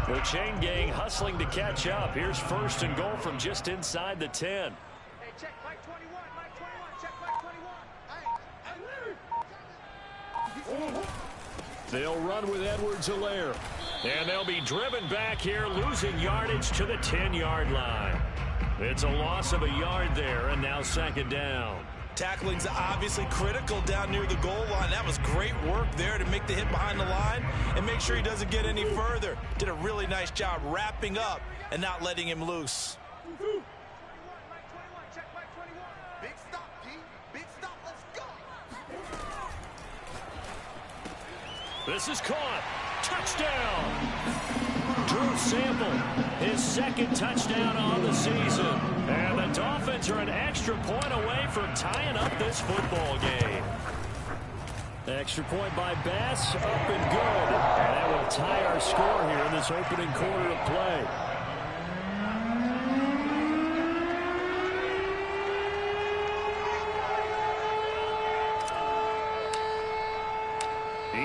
The chain gang hustling to catch up. Here's 1st and goal from just inside the 10. Hey, check Mike 21, Mike 21, check Mike 21. They'll run with Edwards-Helaire. And they'll be driven back here, losing yardage to the 10-yard line. It's a loss of a yard there, and now 2nd down. Tackling's obviously critical down near the goal line. That was great work there to make the hit behind the line and make sure he doesn't get any further. Did a really nice job wrapping up and not letting him loose. Big stop, G. Big stop. Let's go. This is caught. Touchdown. Drew Sample, his 2nd touchdown on the season. And the Dolphins are an extra point away from tying up this football game. Extra point by Bass, up and good. And that will tie our score here in this opening quarter of play.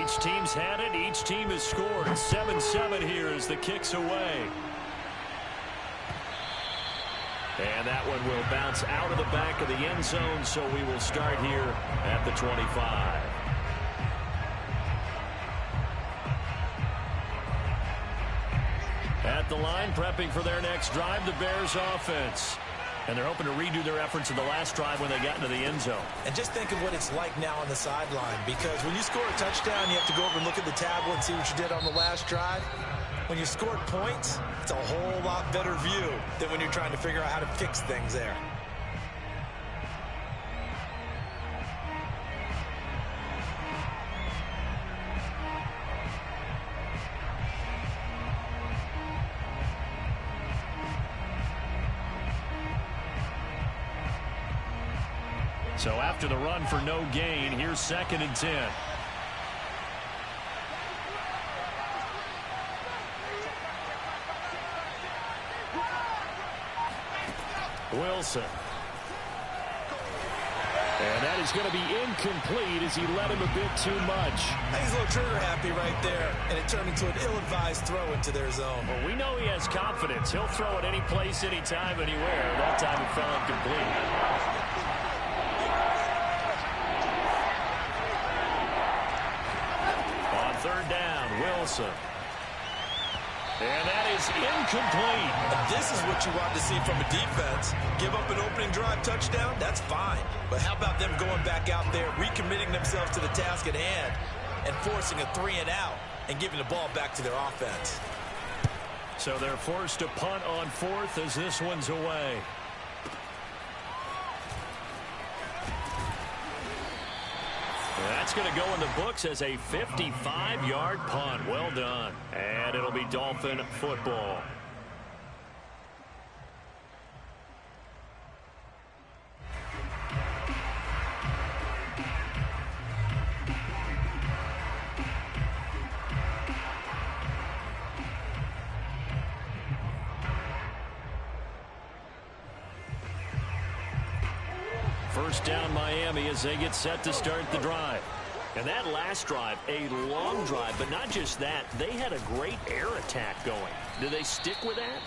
Each team's had it. Each team has scored. 7-7 here as the kick's away. And that one will bounce out of the back of the end zone, so we will start here at the 25. At the line, prepping for their next drive, the Bears offense. And they're hoping to redo their efforts in the last drive when they got into the end zone. And just think of what it's like now on the sideline, because when you score a touchdown, you have to go over and look at the tablet and see what you did on the last drive. When you scored points, it's a whole lot better view than when you're trying to figure out how to fix things there. So after the run for no gain, here's 2nd and 10. Wilson. And that is going to be incomplete as he led him a bit too much. He's a little trigger happy right there, and it turned into an ill-advised throw into their zone. Well, we know he has confidence. He'll throw it any place, anytime, anywhere. That time it fell incomplete. On 3rd down, Wilson. And that is incomplete. And this is what you want to see from a defense. Give up an opening drive touchdown, that's fine. But how about them going back out there, recommitting themselves to the task at hand, and forcing a 3-and-out and giving the ball back to their offense. So they're forced to punt on 4th as this one's away. That's going to go in the books as a 55-yard punt. Well done. And it'll be Dolphin football. First down Miami as they get set to start the drive. And that last drive, a long drive, but not just that. They had a great air attack going. Do they stick with that?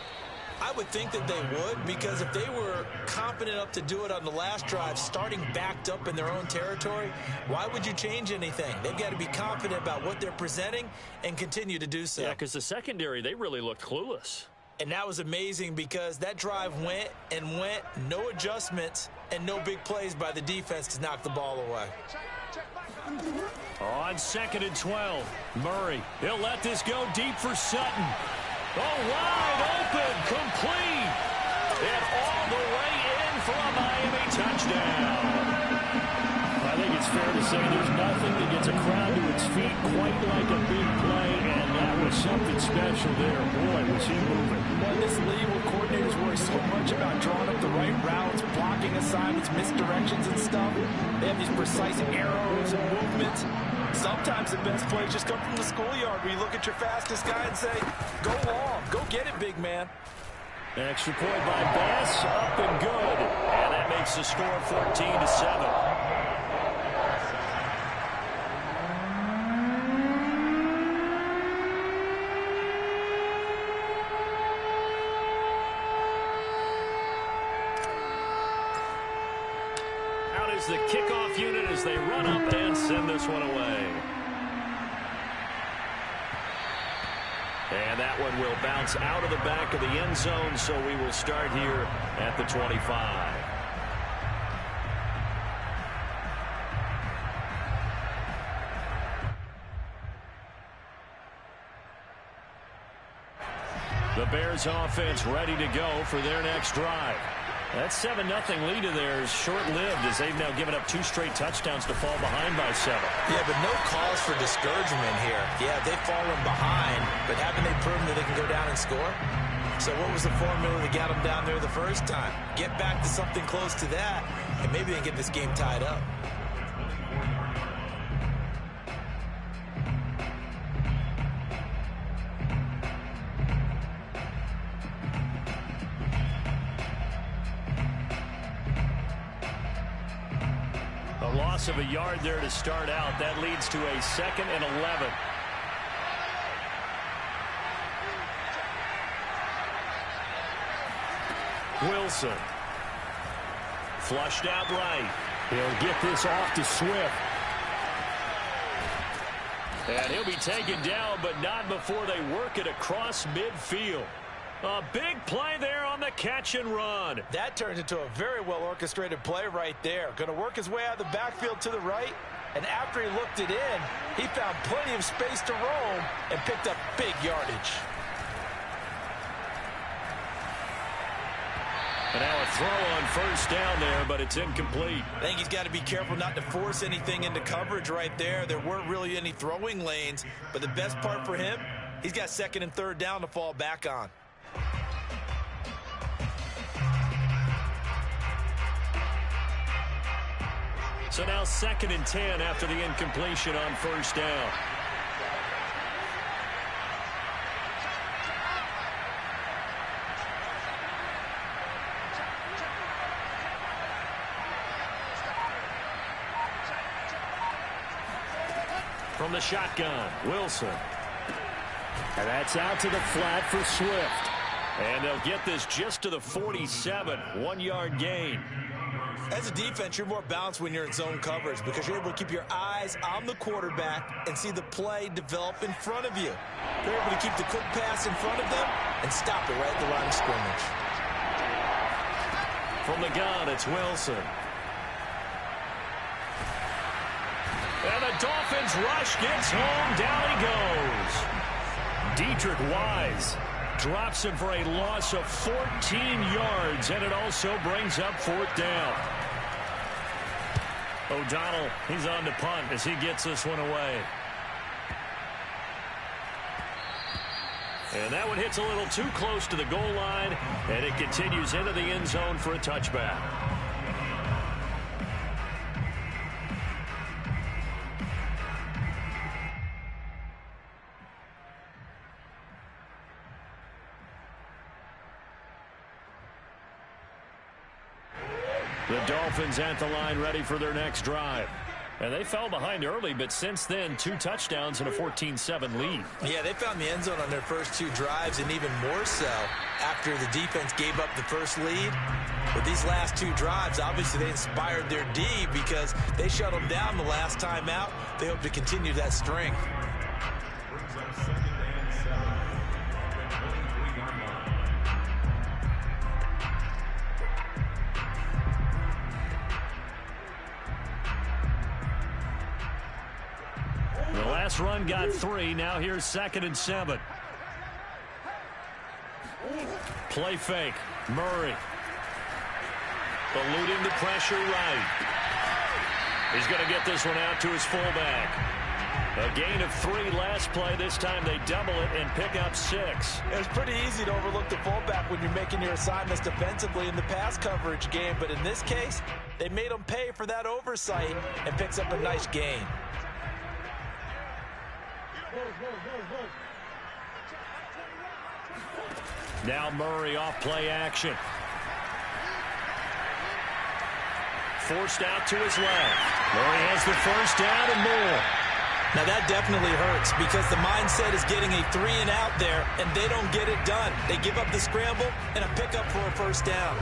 I would think that they would, because if they were confident enough to do it on the last drive, starting backed up in their own territory, why would you change anything? They've got to be confident about what they're presenting and continue to do so. Yeah, because the secondary, they really looked clueless. And that was amazing because that drive went and went, no adjustments, and no big plays by the defense to knock the ball away. On 2nd and 12, Murray. He'll let this go deep for Sutton. Oh, wide open, complete. And all the way in for a Miami touchdown. I think it's fair to say there's nothing that gets a crowd to its feet quite like a big play, and that was something special there. Boy, was he moving. Well, in this league where coordinators worry so much about drawing up the right routes, blocking assignments, misdirections and stuff, they have these precise arrows and movements. Sometimes the best plays just come from the schoolyard where you look at your fastest guy and say, go long, go get it, big man. Extra point by Bass, up and good. And that makes the score 14-7. is the kickoff unit as they run up and send this one away. And that one will bounce out of the back of the end zone, so we will start here at the 25. The Bears offense ready to go for their next drive. That 7-0 lead of theirs short-lived as they've now given up 2 straight touchdowns to fall behind by 7. Yeah, but no cause for discouragement here. Yeah, they've fallen behind, but haven't they proven that they can go down and score? So what was the formula that got them down there the first time? Get back to something close to that, and maybe they can get this game tied up. Loss of a yard there to start out. That leads to a 2nd and 11. Wilson. Flushed out right. He'll get this off to Swift. And he'll be taken down, but not before they work it across midfield. A big play there on the catch and run. That turns into a very well-orchestrated play right there. Going to work his way out of the backfield to the right. And after he looked it in, he found plenty of space to roam and picked up big yardage. And now a throw on first down there, but it's incomplete. I think he's got to be careful not to force anything into coverage right there. There weren't really any throwing lanes. But the best part for him, he's got 2nd and 3rd down to fall back on. So now 2nd and 10 after the incompletion on first down. From the shotgun, Wilson. And that's out to the flat for Swift. And they'll get this just to the 47, 1-yard gain. As a defense, you're more balanced when you're in zone coverage because you're able to keep your eyes on the quarterback and see the play develop in front of you. You're able to keep the quick pass in front of them and stop it right at the line of scrimmage. From the gun, it's Wilson. And the Dolphins rush gets home. Down he goes. Dietrich Wise drops him for a loss of 14 yards, and it also brings up 4th down. O'Donnell, he's on to punt as he gets this one away. And that one hits a little too close to the goal line, and it continues into the end zone for a touchback. The Dolphins at the line ready for their next drive. And they fell behind early, but since then, 2 touchdowns and a 14-7 lead. Yeah, they found the end zone on their first 2 drives, and even more so after the defense gave up the first lead. But these last 2 drives, obviously they inspired their D because they shut them down the last time out. They hope to continue that string. The last run got 3. Now here's 2nd and 7. Play fake. Murray. Eluding the pressure right. He's going to get this one out to his fullback. A gain of 3 last play. This time they double it and pick up 6. It's pretty easy to overlook the fullback when you're making your assignments defensively in the pass coverage game. But in this case, they made him pay for that oversight and picks up a nice gain. Now Murray off play action. Forced out to his left. Murray has the first down and more. Now that definitely hurts because the mindset is getting a 3 and out there, and they don't get it done. They give up the scramble and a pickup for a first down.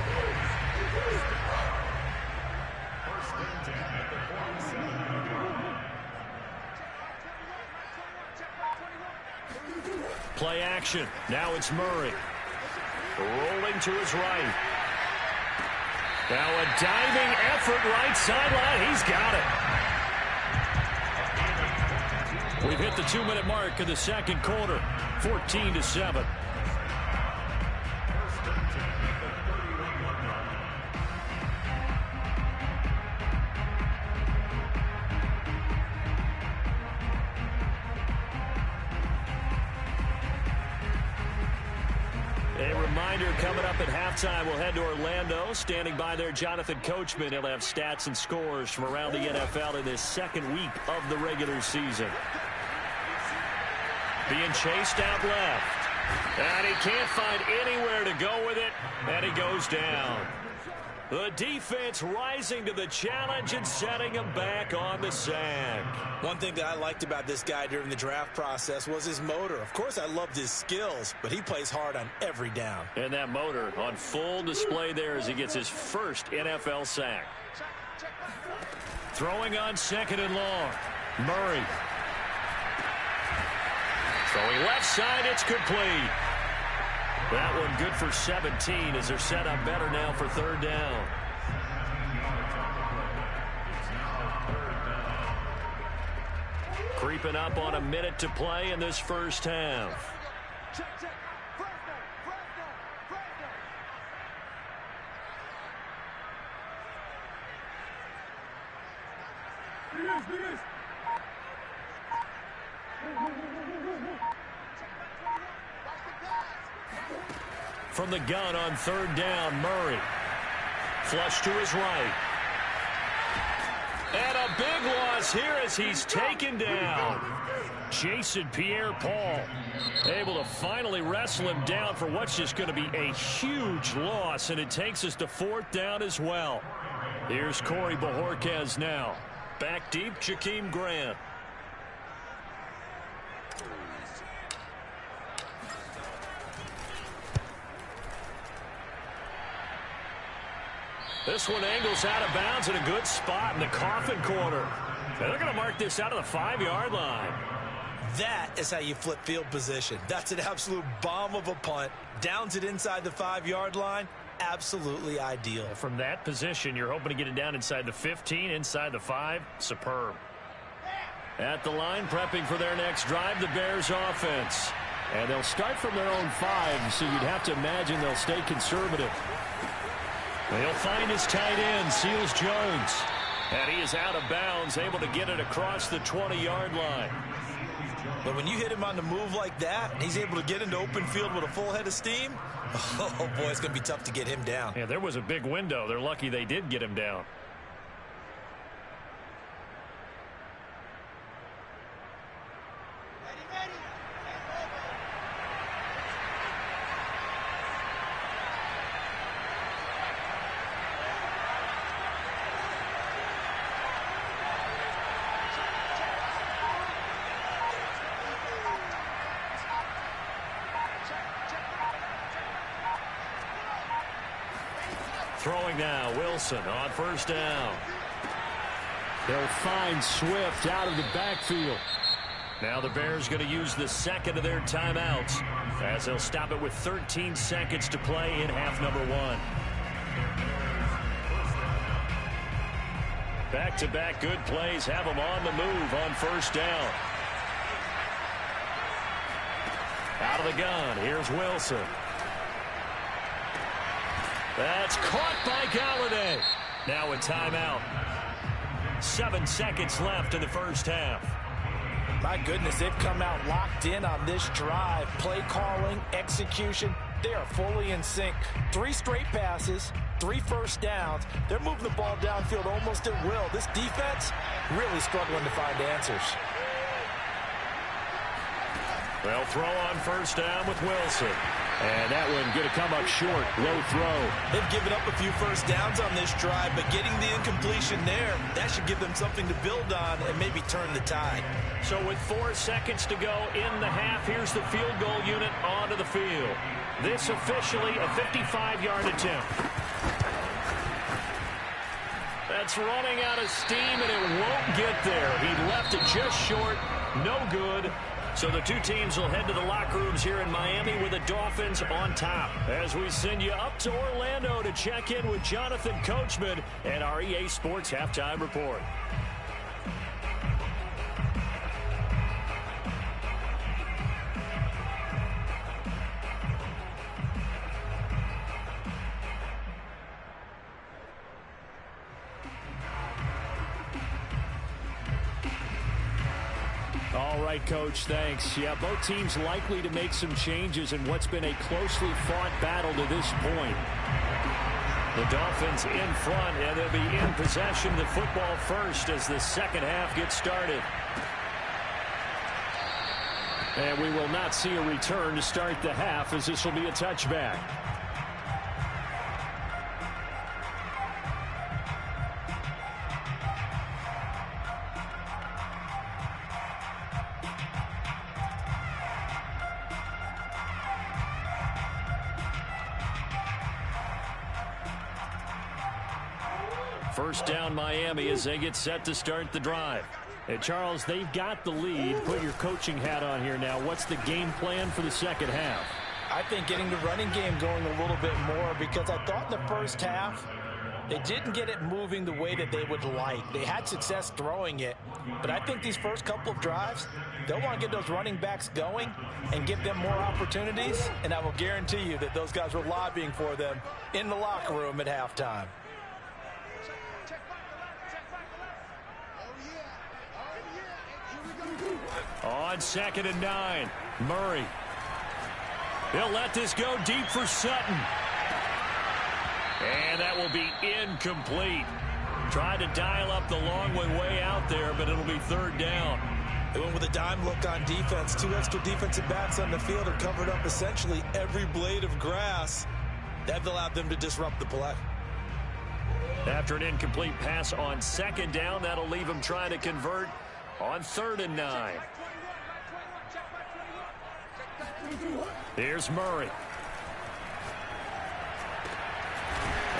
Play action. Now it's Murray. Rolling to his right. Now a diving effort right sideline. He's got it. We've hit the 2-minute mark of the second quarter. 14-7. Coming up at halftime, we'll head to Orlando. Standing by there, Jonathan Coachman. He'll have stats and scores from around the NFL in this second week of the regular season. Being chased out left. And he can't find anywhere to go with it. And he goes down. The defense rising to the challenge and setting him back on the sack. One thing that I liked about this guy during the draft process was his motor. Of course, I loved his skills, but he plays hard on every down. And that motor on full display there as he gets his first NFL sack. Throwing on second and long. Murray. Throwing left side, it's complete. That one good for 17 as they're set up better now for third down. Creeping up on a minute to play in this first half. From the gun on third down, Murray. Flush to his right. And a big loss here as he's taken down. Jason Pierre-Paul able to finally wrestle him down for what's just going to be a huge loss, and it takes us to fourth down as well. Here's Corey Bojorquez now. Back deep, Jakeem Grant. This one angles out of bounds in a good spot in the coffin corner. And they're going to mark this out of the 5-yard line. That is how you flip field position. That's an absolute bomb of a punt. Downs it inside the 5-yard line. Absolutely ideal. From that position, you're hoping to get it down inside the 15, inside the 5. Superb. At the line, prepping for their next drive, the Bears offense. And they'll start from their own 5, so you'd have to imagine they'll stay conservative. They'll find his tight end, Seals Jones. And he is out of bounds, able to get it across the 20-yard line. But when you hit him on the move like that, and he's able to get into open field with a full head of steam, oh boy, it's going to be tough to get him down. Yeah, there was a big window. They're lucky they did get him down. Throwing now, Wilson on first down. They'll find Swift out of the backfield. Now the Bears going to use the second of their timeouts as they'll stop it with 13 seconds to play in half number 1. Back-to-back good plays have them on the move on first down. Out of the gun, here's Wilson. That's caught by Galladay. Now a timeout. 7 seconds left in the first half. My goodness, they've come out locked in on this drive. Play calling, execution, they are fully in sync. 3 straight passes, 3 first downs. They're moving the ball downfield almost at will. This defense really struggling to find answers. They'll throw on first down with Wilson. And that one going to come up short. Low throw. They've given up a few first downs on this drive, but getting the incompletion there, that should give them something to build on and maybe turn the tide. So with 4 seconds to go in the half, here's the field goal unit onto the field. This officially a 55-yard attempt. That's running out of steam, and it won't get there. He left it just short. No good. So the two teams will head to the locker rooms here in Miami with the Dolphins on top. As we send you up to Orlando to check in with Jonathan Coachman and our EA Sports Halftime Report. All right, Coach, thanks. Yeah, both teams likely to make some changes in what's been a closely fought battle to this point. The Dolphins in front, and they'll be in possession of the football first as the second half gets started. And we will not see a return to start the half, as this will be a touchback. First down, Miami, as they get set to start the drive. And Charles, they've got the lead. Put your coaching hat on here now. What's the game plan for the second half? I think getting the running game going a little bit more, because I thought in the first half they didn't get it moving the way that they would like. They had success throwing it, but I think these first couple of drives, they'll want to get those running backs going and give them more opportunities, and I will guarantee you that those guys were lobbying for them in the locker room at halftime. On 2nd and 9, Murray. He'll let this go deep for Sutton. And that will be incomplete. Tried to dial up the long way out there, but it'll be third down. They went with a dime look on defense. 2 extra defensive backs on the field and covered up essentially every blade of grass. That allowed them to disrupt the play. After an incomplete pass on 2nd down, that'll leave them trying to convert on 3rd and 9. Here's Murray.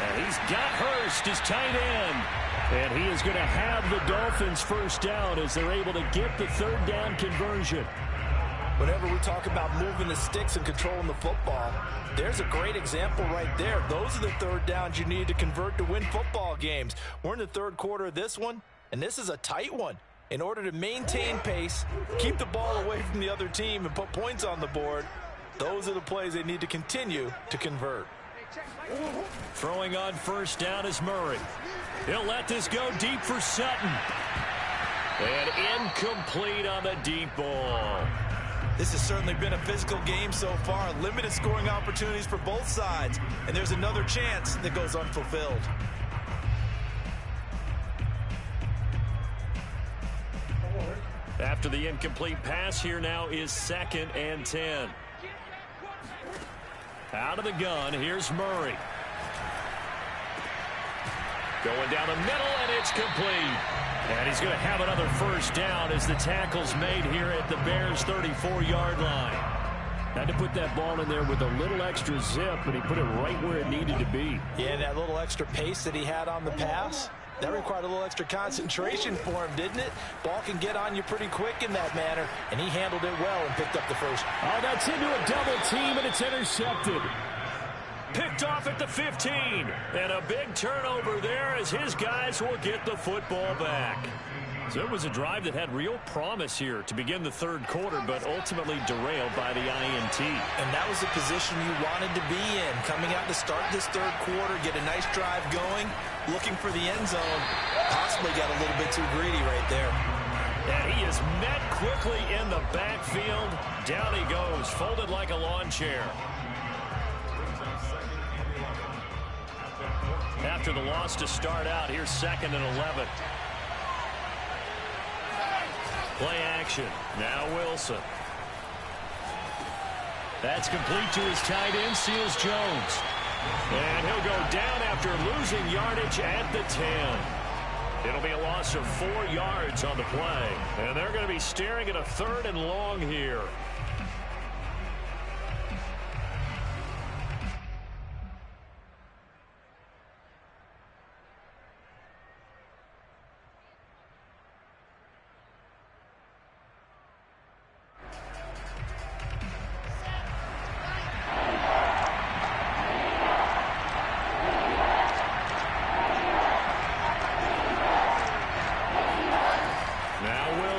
And he's got Hurst, his tight end. And he is going to have the Dolphins first down as they're able to get the 3rd down conversion. Whenever we talk about moving the sticks and controlling the football, there's a great example right there. Those are the 3rd downs you need to convert to win football games. We're in the 3rd quarter of this one, and this is a tight one. In order to maintain pace, keep the ball away from the other team, and put points on the board, those are the plays they need to continue to convert. Throwing on 1st down is Murray. He'll let this go deep for Sutton. And incomplete on the deep ball. This has certainly been a physical game so far. Limited scoring opportunities for both sides. And there's another chance that goes unfulfilled. After the incomplete pass, here now is 2nd and 10. Out of the gun, here's Murray. Going down the middle, and it's complete. And he's going to have another first down as the tackle's made here at the Bears' 34-yard line. Had to put that ball in there with a little extra zip, but he put it right where it needed to be. Yeah, that little extra pace that he had on the pass, that required a little extra concentration for him, didn't it? Ball can get on you pretty quick in that manner, and he handled it well and picked up the first. Oh, that's into a double team, and it's intercepted. Picked off at the 15. And a big turnover there as his guys will get the football back. So it was a drive that had real promise here to begin the 3rd quarter, but ultimately derailed by the INT. And that was the position you wanted to be in. Coming out to start this 3rd quarter, get a nice drive going, looking for the end zone. Possibly got a little bit too greedy right there. And he is met quickly in the backfield. Down he goes, folded like a lawn chair. After the loss to start out, here's 2nd and 11. Play action. Now Wilson. That's complete to his tight end, Seals Jones. And he'll go down after losing yardage at the 10. It'll be a loss of 4 yards on the play. And they're going to be staring at a 3rd and long here.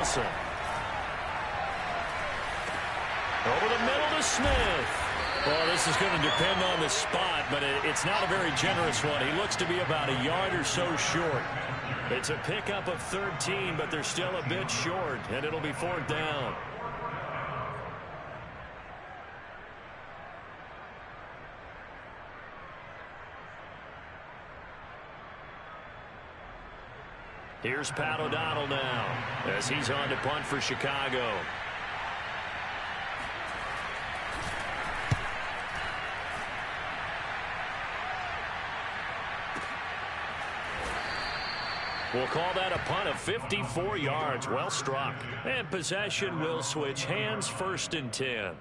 Wilson. Over the middle to Smith. Well, this is going to depend on the spot, but it's not a very generous one. He looks to be about a yard or so short. It's a pickup of 13, but they're still a bit short, and it'll be 4th down. Here's Pat O'Donnell now as he's on to punt for Chicago. We'll call that a punt of 54 yards. Well struck. And possession will switch hands, 1st and 10.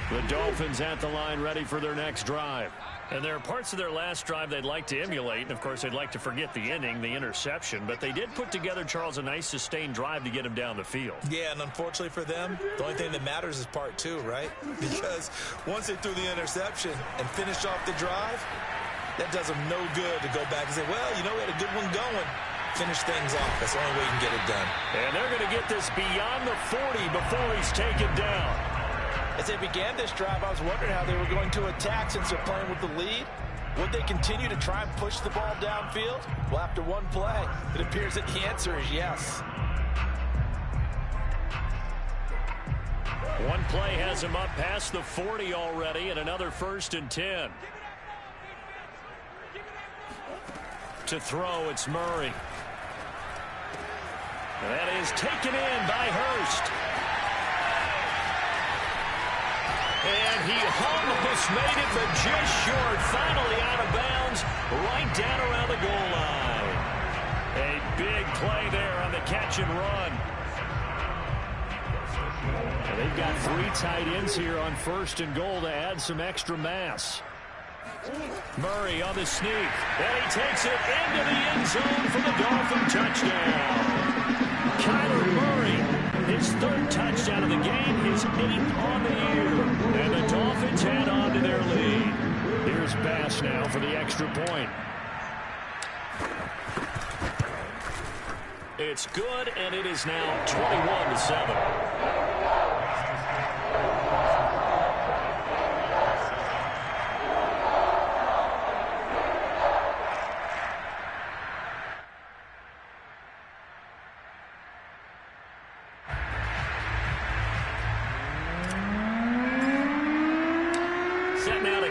The Dolphins at the line, ready for their next drive. And there are parts of their last drive they'd like to emulate, and of course they'd like to forget the inning, the interception, but they did put together, Charles, a nice sustained drive to get him down the field. Yeah, and unfortunately for them, the only thing that matters is part 2, right? Because once they threw the interception and finished off the drive, that does them no good to go back and say, well, you know, we had a good one going. Finish things off. That's the only way you can get it done. And they're going to get this beyond the 40 before he's taken down. As they began this drive, I was wondering how they were going to attack since they're playing with the lead. Would they continue to try and push the ball downfield? Well, after one play, it appears that the answer is yes. One play has him up past the 40 already, and another 1st and 10. To throw, it's Murray. That is taken in by Hurst. And he almost made it, but just short. Finally out of bounds, right down around the goal line. A big play there on the catch and run. And they've got 3 tight ends here on 1st and goal to add some extra mass. Murray on the sneak. And he takes it into the end zone for the Dolphin touchdown. Kyler Murray, his 3rd touchdown of the game, his 8th on the year. And the Dolphins head on to their lead. Here's Bass now for the extra point. It's good, and it is now 21-7.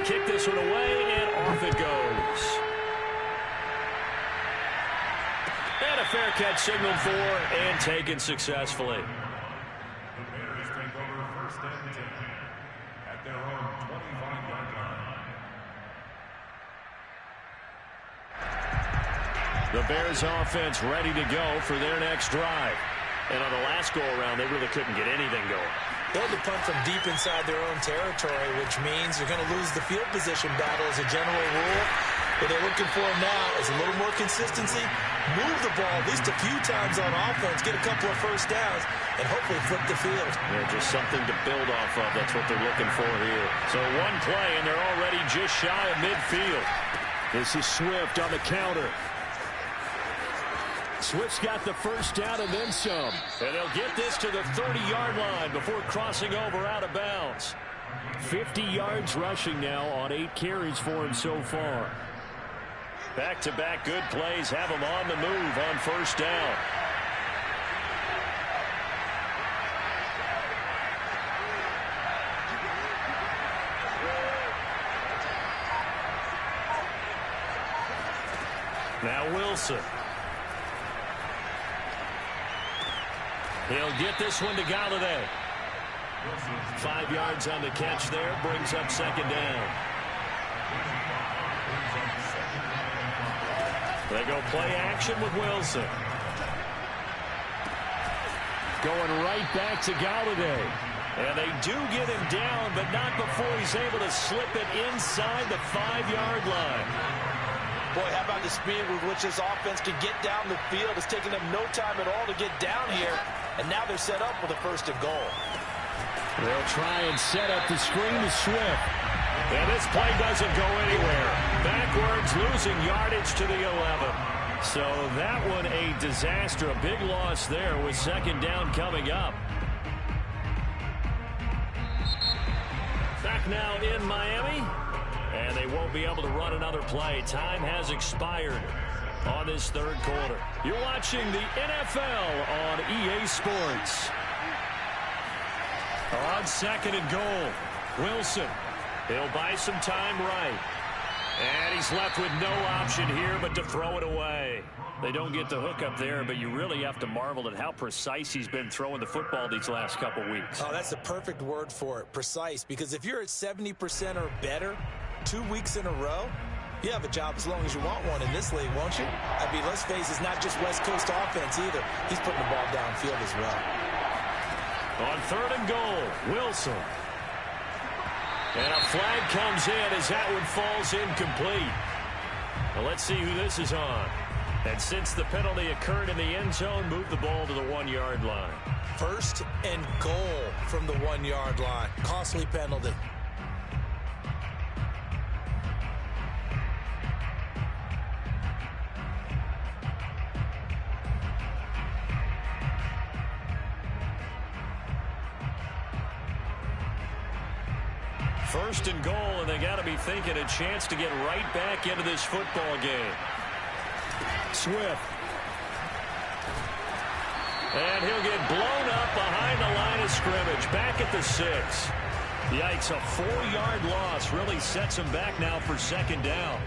Kick this one away, and off it goes. And a fair catch signaled for and taken successfully. The Bears take over 1st and 10 at their own 25-yard line. The Bears offense ready to go for their next drive. And on the last go-around, they really couldn't get anything going. They had to punt from deep inside their own territory, which means you're going to lose the field position battle as a general rule. What they're looking for now is a little more consistency, move the ball at least a few times on offense, get a couple of 1st downs, and hopefully flip the field. Yeah, just something to build off of. That's what they're looking for here. So one play, and they're already just shy of midfield. This is Swift on the counter. Swift's got the 1st down and then some. And they'll get this to the 30-yard line before crossing over out of bounds. 50 yards rushing now on 8 carries for him so far. Back-to-back good plays have him on the move on 1st down. Now Wilson. He'll get this one to Galladay. 5 yards on the catch there, brings up 2nd down. They go play action with Wilson. Going right back to Galladay. And they do get him down, but not before he's able to slip it inside the 5-yard line. Boy, how about the speed with which this offense can get down the field? It's taken them no time at all to get down here. And now they're set up with a 1st and goal. They'll try and set up the screen to Swift. And this play doesn't go anywhere. Backwards, losing yardage to the 11. So that one a disaster. A big loss there with second down coming up. Back now in Miami. And they won't be able to run another play. Time has expired on this third quarter. You're watching the NFL on EA Sports. On second and goal, Wilson. He'll buy some time right. And he's left with no option here but to throw it away. They don't get the hook up there, but you really have to marvel at how precise he's been throwing the football these last couple weeks. Oh, that's the perfect word for it, precise. Because if you're at 70% or better 2 weeks in a row, you have a job as long as you want one in this league, won't you? I mean, let's face it, it's not just West Coast offense either. He's putting the ball downfield as well. On third and goal, Wilson. And a flag comes in as that one falls incomplete. Well, let's see who this is on. And since the penalty occurred in the end zone, move the ball to the 1-yard line. First and goal from the 1-yard line. Costly penalty. First and goal, and they got to be thinking a chance to get right back into this football game. Swift. And he'll get blown up behind the line of scrimmage. Back at the 6. Yikes, a 4-yard loss really sets him back now for second down.